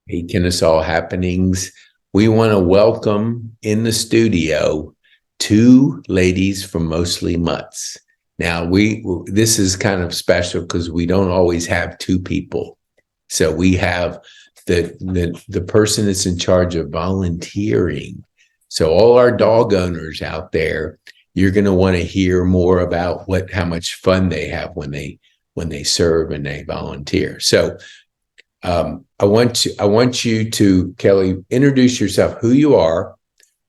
Hey, Kennesaw Happenings. We want to welcome in the studio two ladies from Mostly Mutts. Now, this is kind of special because we don't always have two people. So we have the person that's in charge of volunteering. So all our dog owners out there, you're going to want to hear more about how much fun they have when they serve and they volunteer. So I want you to, Kelley, introduce yourself, who you are,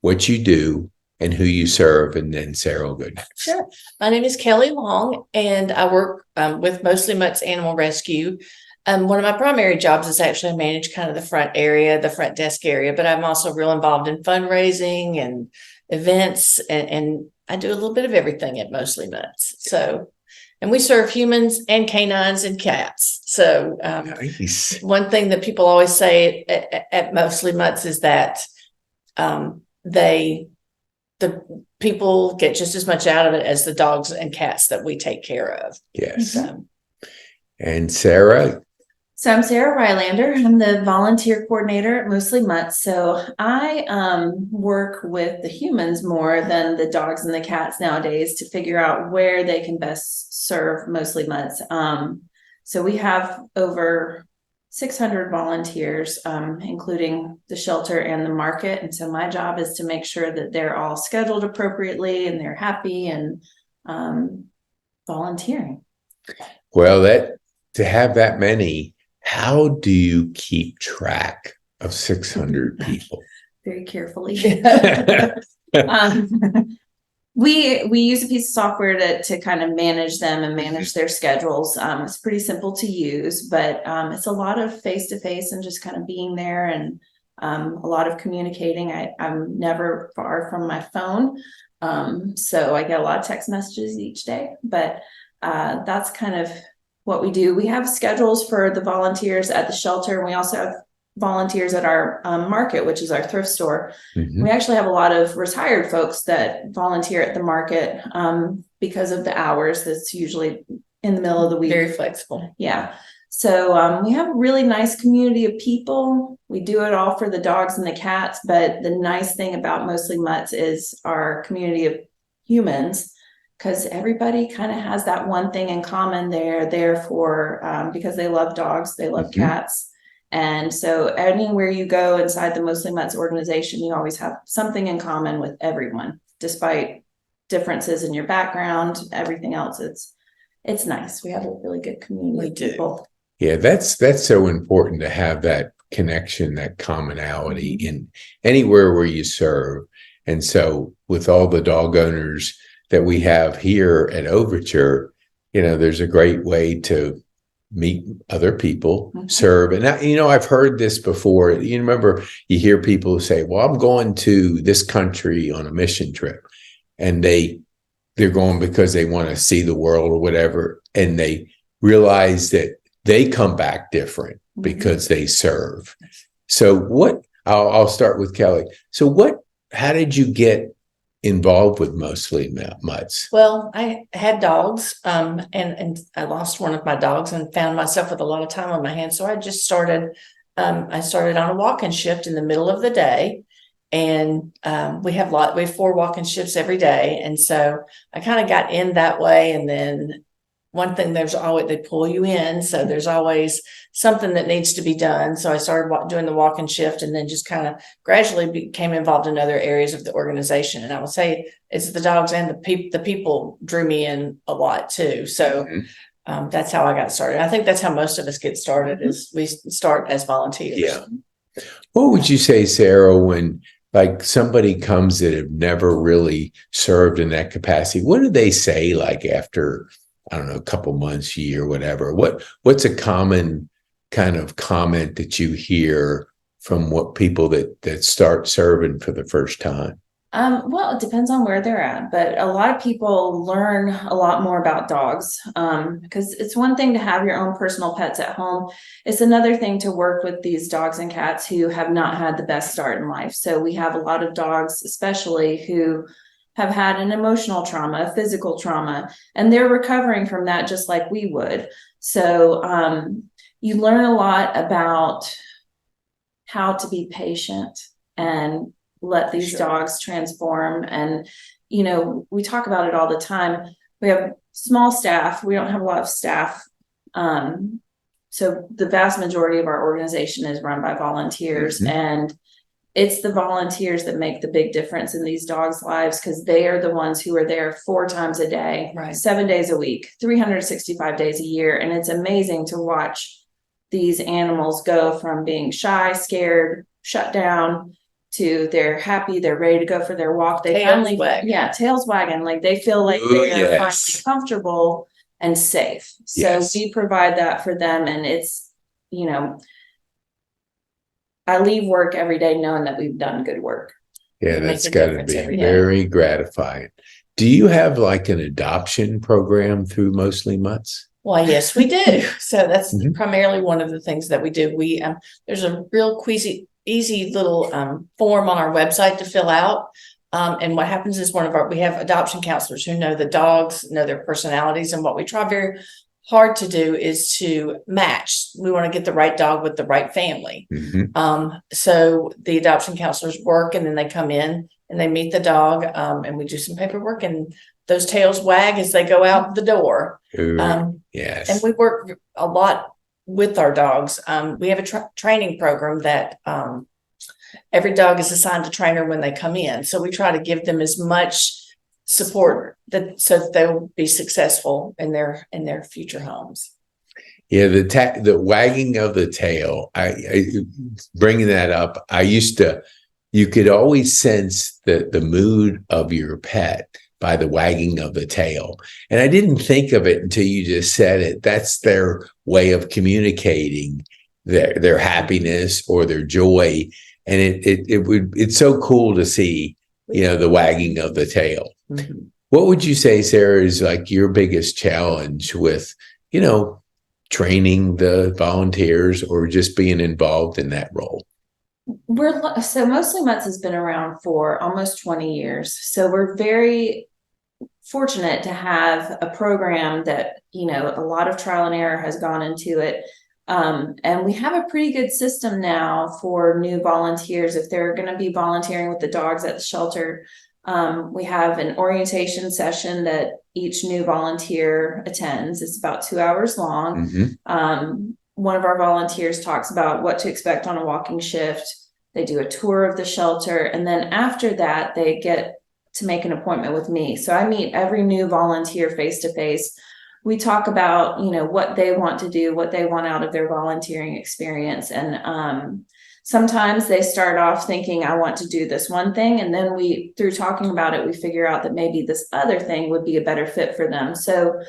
what you do, and who you serve, and then Sara will go next. Sure. My name is Kelley Long, and I work with Mostly Mutts Animal Rescue. One of my primary jobs is actually manage kind of the front area, the front desk area, but I'm also real involved in fundraising and events, and I do a little bit of everything at Mostly Mutts. So, and we serve humans and canines and cats. So Nice. one thing that people always say at Mostly Mutts is that the people get just as much out of it as the dogs and cats that we take care of. Yes. And Sara? So I'm Sara Rylander. I'm the volunteer coordinator at Mostly Mutts. So I work with the humans more than the dogs and the cats nowadays to figure out where they can best serve Mostly Mutts. So we have over 600 volunteers, including the shelter and the market. And so my job is to make sure that they're all scheduled appropriately and they're happy and volunteering. Well, to have that many, how do you keep track of 600 people? Very carefully. We use a piece of software to kind of manage them and manage their schedules. It's pretty simple to use, but it's a lot of face-to-face and just kind of being there and a lot of communicating. I'm never far from my phone. So I get a lot of text messages each day, but that's kind of what we do. We have schedules for the volunteers at the shelter, and we also have volunteers at our market, which is our thrift store. Mm-hmm. We actually have a lot of retired folks that volunteer at the market because of the hours. That's usually in the middle of the week. Very flexible. Yeah. So we have a really nice community of people. We do it all for the dogs and the cats, but the nice thing about Mostly Mutts is our community of humans, because everybody kind of has that one thing in common. They're there for because they love dogs, they love mm-hmm. cats. And so anywhere you go inside the Mostly Mutts organization, you always have something in common with everyone, despite differences in your background, everything else. It's nice. We have a really good community of people. Yeah, that's so important to have that connection, that commonality in anywhere where you serve. And so with all the dog owners that we have here at Overture, there's a great way to meet other people, mm-hmm. serve. And I've heard this before. You remember, you hear people say, well, I'm going to this country on a mission trip, and they're going because they want to see the world or whatever. And they realize that they come back different mm-hmm. because they serve. So I'll start with Kelley. So how did you get involved with Mostly Mutts? Well, I had dogs, and I lost one of my dogs and found myself with a lot of time on my hands. So I just started. I started on a walk-in shift in the middle of the day, and we have 4 walk-in shifts every day, and so I kind of got in that way. And then one thing, there's always, they pull you in, so there's always something that needs to be done. So I started doing the walk-in shift, and then just kind of gradually became involved in other areas of the organization. And I would say it's the dogs and the people drew me in a lot too. So mm-hmm. That's how I got started. I think that's how most of us get started, mm-hmm. is we start as volunteers. Yeah. What would you say, Sara, when like somebody comes that have never really served in that capacity? What do they say, like after, I don't know, a couple months, year, whatever? What's a common kind of comment that you hear from what people that start serving for the first time? Well, it depends on where they're at, but a lot of people learn a lot more about dogs because it's one thing to have your own personal pets at home. It's another thing to work with these dogs and cats who have not had the best start in life. So we have a lot of dogs, especially who have had an emotional trauma, a physical trauma, and they're recovering from that just like we would. So you learn a lot about how to be patient and let these Sure. dogs transform. And, we talk about it all the time. We have small staff. We don't have a lot of staff. So the vast majority of our organization is run by volunteers, and it's the volunteers that make the big difference in these dogs' lives, because they are the ones who are there 4 times a day, Right. 7 days a week, 365 days a year. And it's amazing to watch these animals go from being shy, scared, shut down, to they're happy, they're ready to go for their walk. They Tails finally, wagging. tails wagging, like they feel like Ooh, they're yes. finally comfortable and safe. So Yes. we provide that for them, and it's, I leave work every day knowing that we've done good work. Yeah, It makes that's a got to difference be every day. very gratifying. Do you have like an adoption program through Mostly Mutts? Well, yes, we do. So that's Mhm. primarily one of the things that we do. We there's a real easy little form on our website to fill out. And what happens is we have adoption counselors who know the dogs, know their personalities, and what we try very hard to do is to match. We want to get the right dog with the right family. So the adoption counselors work, and then they come in and they meet the dog, and we do some paperwork, and those tails wag as they go out the door. Ooh, yes. And we work a lot with our dogs. We have a training program that every dog is assigned a trainer when they come in. So we try to give them as much support so that they'll be successful in their future homes. Yeah, the wagging of the tail. I bringing that up. You could always sense the mood of your pet by the wagging of the tail. And I didn't think of it until you just said it. That's their way of communicating their happiness or their joy. And it's so cool to see, the wagging of the tail. What would you say, Sarah, is like your biggest challenge with, training the volunteers or just being involved in that role? So Mostly Mutts has been around for almost 20 years. So we're very fortunate to have a program that, a lot of trial and error has gone into it. And we have a pretty good system now for new volunteers. If they're going to be volunteering with the dogs at the shelter, we have an orientation session that each new volunteer attends. It's about 2 hours long. One of our volunteers talks about what to expect on a walking shift. They do a tour of the shelter. And then after that, they get to make an appointment with me. So I meet every new volunteer face to face. We talk about, what they want to do, what they want out of their volunteering experience. And sometimes they start off thinking, I want to do this one thing. And then through talking about it, we figure out that maybe this other thing would be a better fit for them. So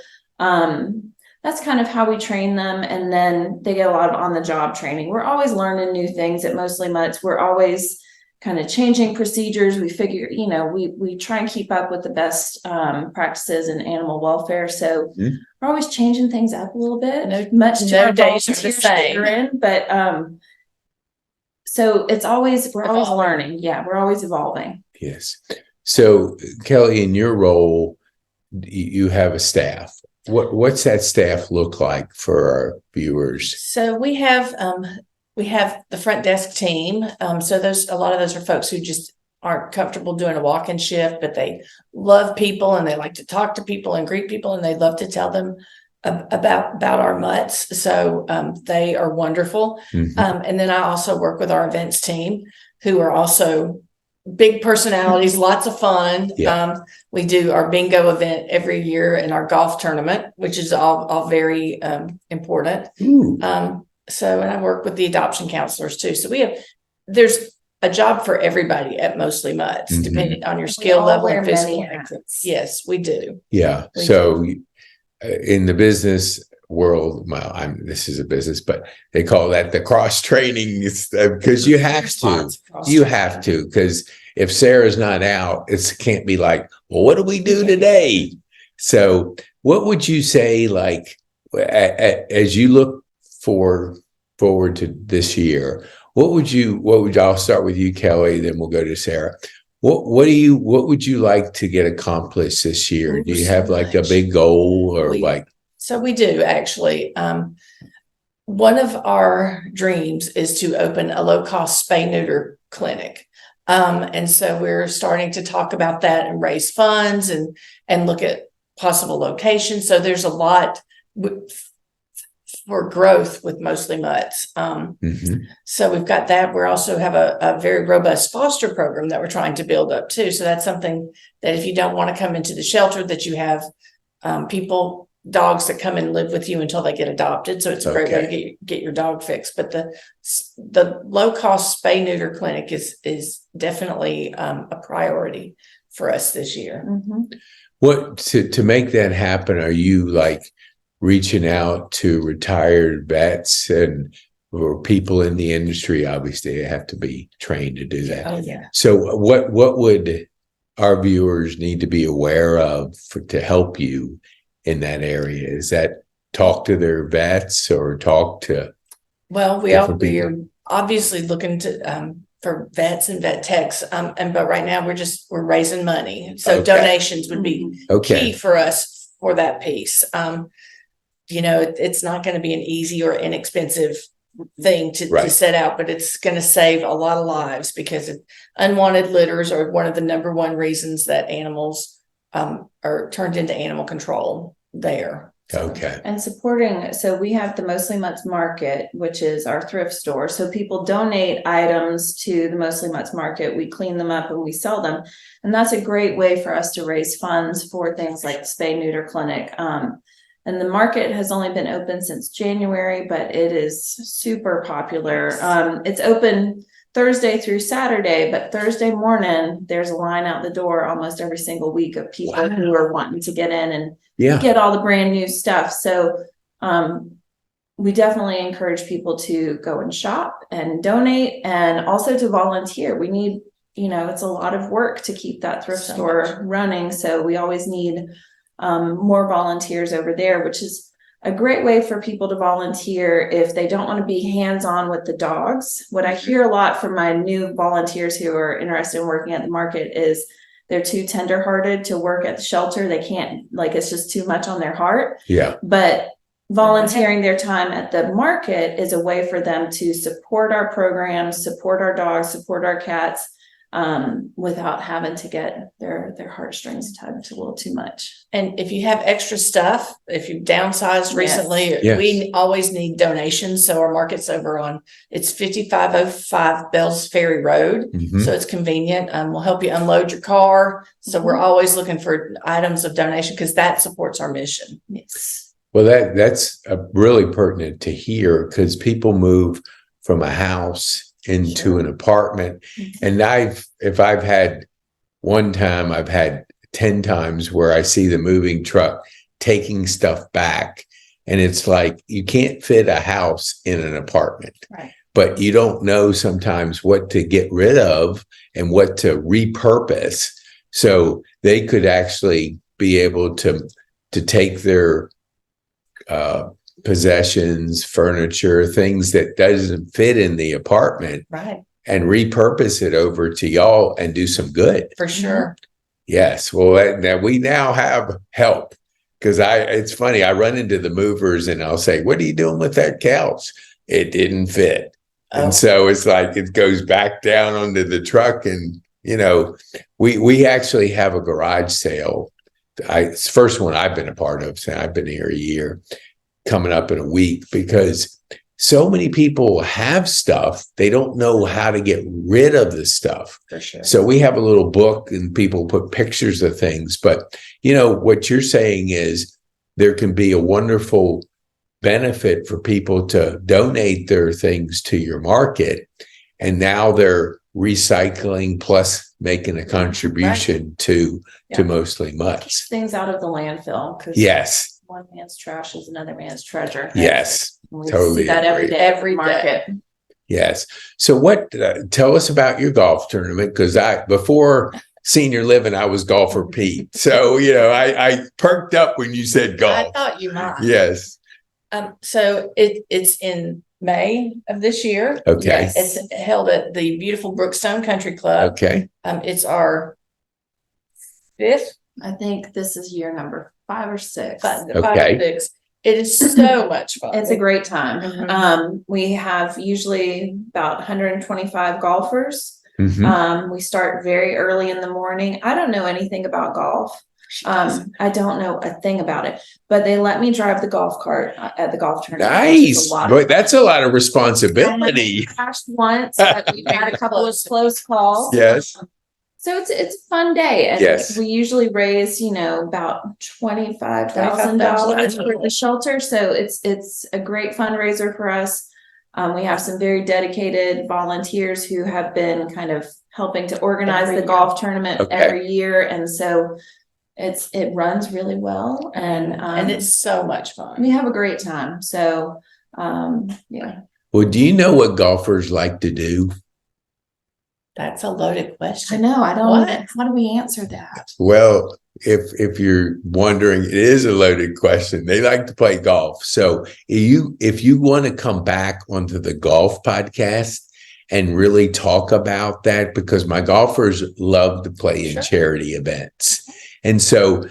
that's kind of how we train them. And then they get a lot of on-the-job training. We're always learning new things at Mostly Mutts. We're always kind of changing procedures. We figure, we try and keep up with the best practices in animal welfare. So we're always changing things up a little bit. No days are the same. But so we're always learning. Yeah, we're always evolving. Yes. So Kelley, in your role, you have a staff. What's that staff look like for our viewers? So we have the front desk team. So a lot of those are folks who just aren't comfortable doing a walk-in shift, but they love people and they like to talk to people and greet people, and they love to tell them about our mutts. So they are wonderful. And then I also work with our events team, who are also big personalities, lots of fun. We do our bingo event every year and our golf tournament, which is all very important. So, and I work with the adoption counselors too. So there's a job for everybody at Mostly Mutts, depending on your skill level and physical activity. Yes, we do. Yeah. In the business world, well, this is a business, but they call that the cross training, because you have to, because if Sarah's not out, it can't be like, well, what do we do today? So what would you say, like, as you look forward to this year, I'll start with you, Kelley, then we'll go to Sarah. What would you like to get accomplished this year? Do you have like a big goal or like? So we do actually. One of our dreams is to open a low-cost spay neuter clinic. And so we're starting to talk about that and raise funds and look at possible locations. So there's a lot for growth with Mostly Mutts. So we've got that. We also have a very robust foster program that we're trying to build up too. So that's something that if you don't want to come into the shelter, that you have dogs that come and live with you until they get adopted. So it's a great way to get your dog fixed. But the low cost spay neuter clinic is definitely a priority for us this year. What to make that happen? Are you like reaching out to retired vets or people in the industry? Obviously, they have to be trained to do that. Oh yeah. So what would our viewers need to be aware of to help you in that area? Is that talk to their vets or talk to? Well, we are obviously looking to for vets and vet techs, but right now we're raising money, so donations would be key for us for that piece. It's not going to be an easy or inexpensive thing to set out, but it's going to save a lot of lives, because unwanted litters are one of the number one reasons that animals are turned into animal control there. And supporting, so we have the Mostly Mutts Market, which is our thrift store. So people donate items to the Mostly Mutts Market. We clean them up and we sell them. And that's a great way for us to raise funds for things like the spay neuter clinic. And the market has only been open since January, but it is super popular. It's open Thursday through Saturday, but Thursday morning, there's a line out the door almost every single week of people who are wanting to get in and get all the brand new stuff. So we definitely encourage people to go and shop and donate, and also to volunteer. We need, it's a lot of work to keep that thrift store running. So we always need more volunteers over there, which is a great way for people to volunteer if they don't want to be hands-on with the dogs. What I hear a lot from my new volunteers who are interested in working at the market is they're too tender-hearted to work at the shelter. They can't, it's just too much on their heart. But volunteering their time at the market is a way for them to support our programs, support our dogs, support our cats, without having to get their heartstrings tugged a little too much. And if you have extra stuff, if you've downsized recently, we always need donations. So our market's over on, it's 5505 Bells Ferry Road. So it's convenient. We'll help you unload your car. So we're always looking for items of donation, because that supports our mission. Well, that's really pertinent to hear, because people move from a house into an apartment. And if I've had one time, I've had 10 times where I see the moving truck taking stuff back, and it's like, you can't fit a house in an apartment, but you don't know sometimes what to get rid of and what to repurpose. So they could actually be able to take their possessions, furniture, things that doesn't fit in the apartment, and repurpose it over to y'all and do some good. For sure. Yes. Well, now we now have help, because it's funny. I run into the movers and I'll say, "What are you doing with that couch? It didn't fit." And so it's like, it goes back down onto the truck. And, we actually have a garage sale. It's the first one I've been a part of. So I've been here a year, coming up in a week, because so many people have stuff. They don't know how to get rid of the stuff. For sure. So we have a little book and people put pictures of things. But, what you're saying is there can be a wonderful benefit for people to donate their things to your market. And now they're recycling plus making a contribution to Mostly Mutts. Keeps things out of the landfill. Yes. One man's trash is another man's treasure. Yes. We Totally see that agree. every market. Yes. So tell us about your golf tournament, because before senior living, I was golfer Pete. So, I perked up when you said golf. I thought you might. Yes. So it's in May of this year. Okay. It's held at the beautiful Brookstone Country Club. Okay. It's our 5th. I think this is year number 5 or 6. Five or six. It is so much fun. It's a great time. Mhm. We have usually about 125 golfers. Mhm. We start very early in the morning. I don't know anything about golf. She doesn't. I don't know a thing about it, but they let me drive the golf cart at the golf tournament. Which is Nice. a lot Boy, of that's fun. a lot of responsibility. Crashed once, but we've had a couple of close calls. Yes. So it's a fun day, and Yes. we usually raise, about $25,000 for the shelter. So it's a great fundraiser for us. We have some very dedicated volunteers who have been kind of helping to organize the golf tournament every year, and so it runs really well, and it's so much fun. we have a great time. So yeah. Well, do you know what golfers like to do? That's a loaded I question. know. I don't. What? How do we answer that? Well, if you're wondering, it is a loaded question. They like to play golf. So if you want to come back onto the golf podcast and really talk about that, because my golfers love to play in charity events. And so,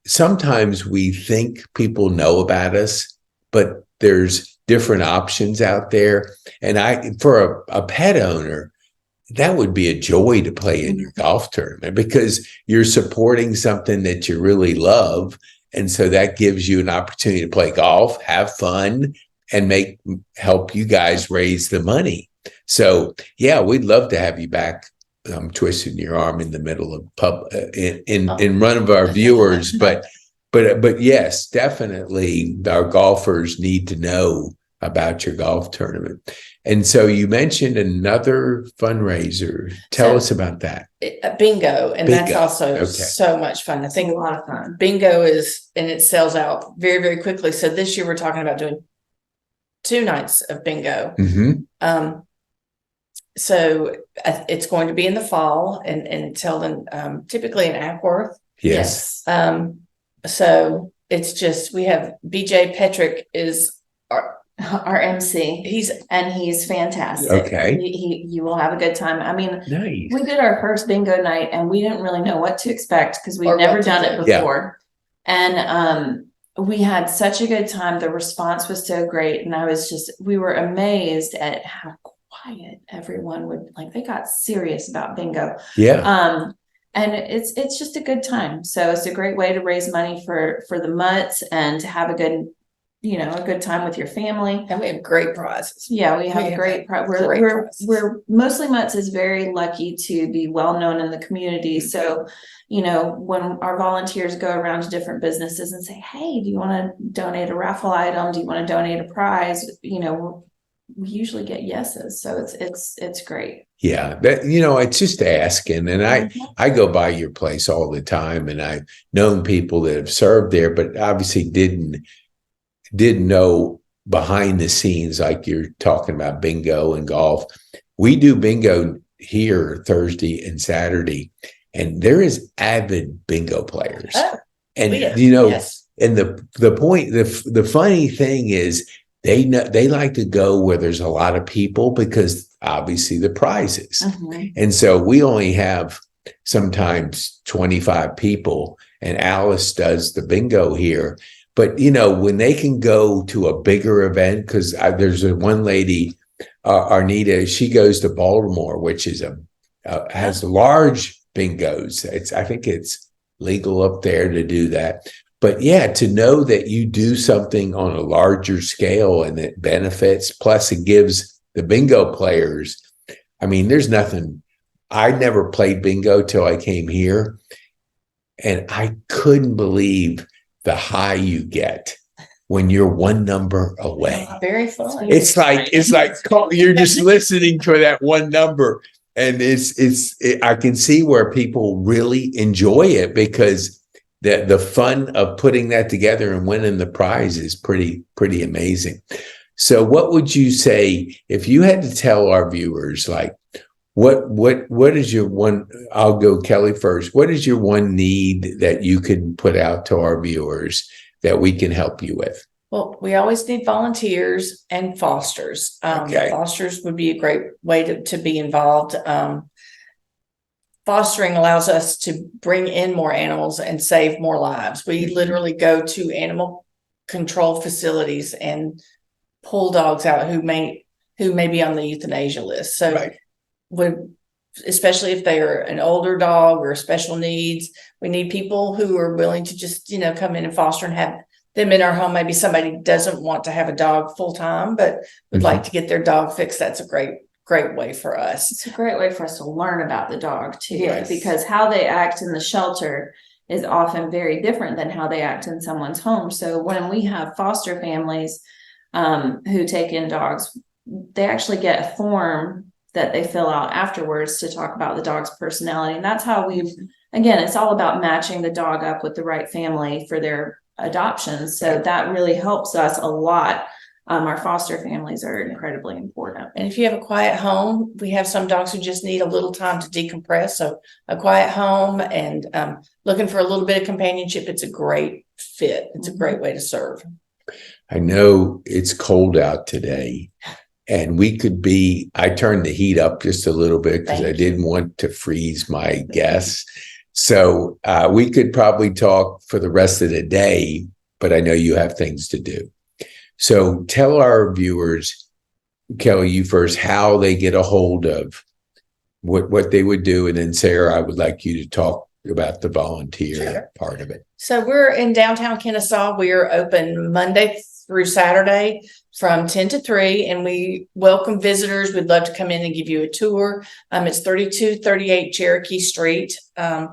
sometimes we think people know about us, but there's different options out there. And for a pet owner, that would be a joy to play in your golf tournament because you're supporting something that you really love. And so that gives you an opportunity to play golf, have fun, and help you guys raise the money. So yeah, we'd love to have you back. I'm twisting your arm in the middle of in front of our viewers, but yes, definitely our golfers need to know about your golf tournament. And so you mentioned another fundraiser. Tell us about that. Bingo. And that's Bingo. also so much fun. I think a lot of fun. Bingo and it sells out very, very quickly. So this year we're talking about doing 2 nights of bingo. Mm-hmm. So it's going to be in the fall and it's held in typically in Ackworth. Yes. So it's just, we have BJ Petrick is our MC. He's fantastic. Okay. You will have a good time. I mean, nice. We did our first bingo night and we didn't really know what to expect because we've never done it before. Yeah. And we had such a good time. The response was so great. And we were amazed at how quiet everyone they got serious about bingo. Yeah. And it's just a good time. So it's a great way to raise money for the mutts and to have a good time with your family. And we have great prizes. Yeah, we have a great prize. We're mostly Mutts is very lucky to be well known in the community. So, when our volunteers go around to different businesses and say, "Hey, do you want to donate a raffle item? Do you want to donate a prize?" We usually get yeses. So it's great. Yeah, it's just asking. And I go by your place all the time, and I've known people that have served there, but obviously didn't know behind the scenes like you're talking about bingo and golf. We do bingo here Thursday and Saturday, and there is avid bingo players. And yes. And the funny thing is they like to go where there's a lot of people because obviously the prizes. And so we only have sometimes 25 people, and Alice does the bingo here. But, when they can go to a bigger event, because there's one lady, Arnita, she goes to Baltimore, which is has large bingos. I think it's legal up there to do that. But yeah, to know that you do something on a larger scale and it benefits, plus it gives the bingo players, I mean, there's nothing. I never played bingo till I came here, and I couldn't believe the high you get when you're one number away. Very fun. It's like you're just listening for that one number, and I can see where people really enjoy it because the fun of putting that together and winning the prize is pretty amazing. So what would you say if you had to tell our viewers, like, what is your one, I'll go Kelley first. What is your one need that you can put out to our viewers that we can help you with? Well, we always need volunteers and fosters. Fosters would be a great way to be involved. Fostering allows us to bring in more animals and save more lives. We literally go to animal control facilities and pull dogs out who may be on the euthanasia list. So Right. especially if they are an older dog or special needs, we need people who are willing to just, come in and foster and have them in our home. Maybe somebody doesn't want to have a dog full time, but would like to get their dog fixed. That's a great way for us. It's a great way for us to learn about the dog too, Yes. because how they act in the shelter is often very different than how they act in someone's home. So when we have foster families who take in dogs, they actually get a form that they fill out afterwards to talk about the dog's personality. And that's how again, it's all about matching the dog up with the right family for their adoption. So that really helps us a lot. Our foster families are incredibly important. And if you have a quiet home, we have some dogs who just need a little time to decompress. So a quiet home and looking for a little bit of companionship, it's a great fit. It's a great way to serve. I know it's cold out today, and I turned the heat up just a little bit because I didn't want to freeze my guests. So we could probably talk for the rest of the day, but I know you have things to do. So tell our viewers, Kelley, you first, how they get a hold of what they would do. And then Sara, I would like you to talk about the volunteer part of it. So we're in downtown Kennesaw. We are open Monday through Saturday from 10 to 3, and we welcome visitors. We'd love to come in and give you a tour. It's 3238 Cherokee Street. But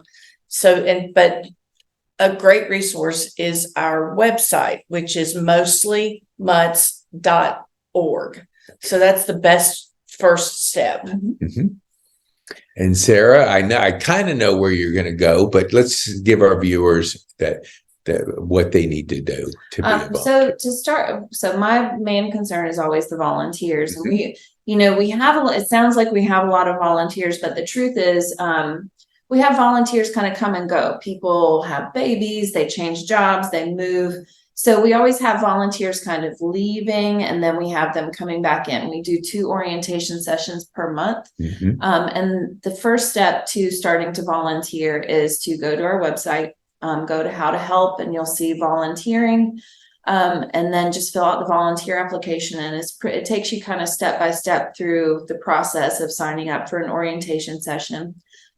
a great resource is our website, which is mostlyMutts.org. So that's the best first step. Mm-hmm. And Sara, I kind of know where you're going to go, but let's give our viewers that what they need to do to be involved. So to start, my main concern is always the volunteers. And we have it sounds like we have a lot of volunteers, but the truth is, we have volunteers kind of come and go. People have babies, they change jobs, they move. So we always have volunteers kind of leaving, and then we have them coming back in. We do 2 orientation sessions per month. And the first step to starting to volunteer is to go to our website, go to how to help, and you'll see volunteering. And then just fill out the volunteer application. And it takes you kind of step by step through the process of signing up for an orientation session.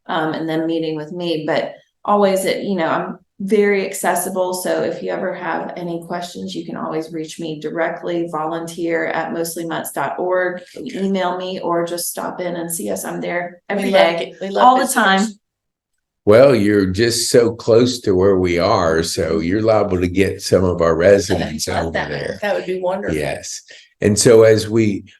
And then meeting with me, but always I'm very accessible. So if you ever have any questions, you can always reach me directly, volunteer@mostlymutts.org, email me, or just stop in and see us. I'm there every day, all the time. Well, you're just so close to where we are, so you're liable to get some of our residents over there. That would be wonderful. Yes. And so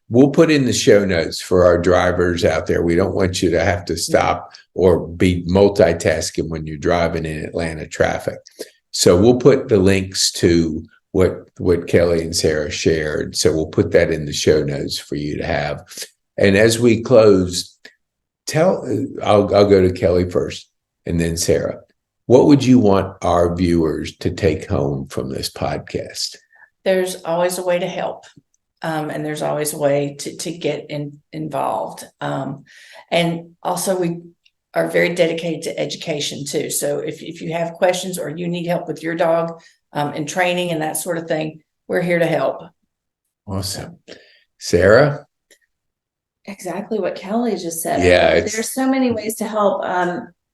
we'll put in the show notes for our drivers out there. We don't want you to have to stop or be multitasking when you're driving in Atlanta traffic. So we'll put the links to what Kelley and Sara shared. So we'll put that in the show notes for you to have. And as we close, I'll go to Kelley first and then Sara. What would you want our viewers to take home from this podcast? There's always a way to help. And there's always a way to get involved. And also we are very dedicated to education too. So if you have questions or you need help with your dog and training and that sort of thing, we're here to help. Awesome. Sara? Exactly what Kelley just said. Yeah. There's so many ways to help.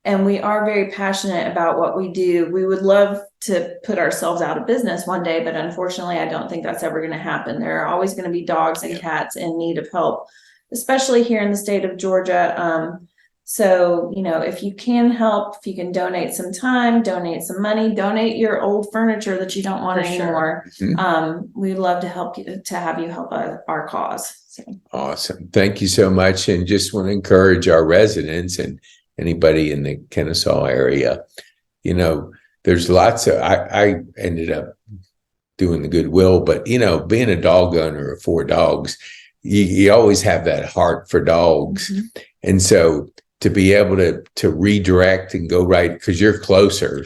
And we are very passionate about what we do. We would love to put ourselves out of business one day, but unfortunately, I don't think that's ever going to happen. There are always going to be dogs and cats in need of help, especially here in the state of Georgia. So, if you can help, if you can donate some time, donate some money, donate your old furniture that you don't want anymore. Sure. We'd love to help you, to have you help our cause. So. Awesome. Thank you so much. And just want to encourage our residents and anybody in the Kennesaw area, there's lots of, I ended up doing the Goodwill, but being a dog owner of 4 dogs, you always have that heart for dogs. And so to be able to redirect and go right, because you're closer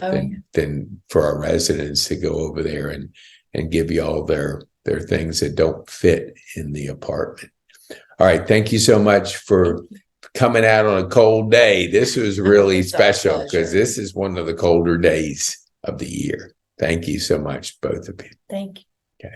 than for our residents to go over there and give you all their things that don't fit in the apartment. All right. Thank you so much for coming out on a cold day. This was really special because this is one of the colder days of the year. Thank you so much, both of you. Thank you. Okay.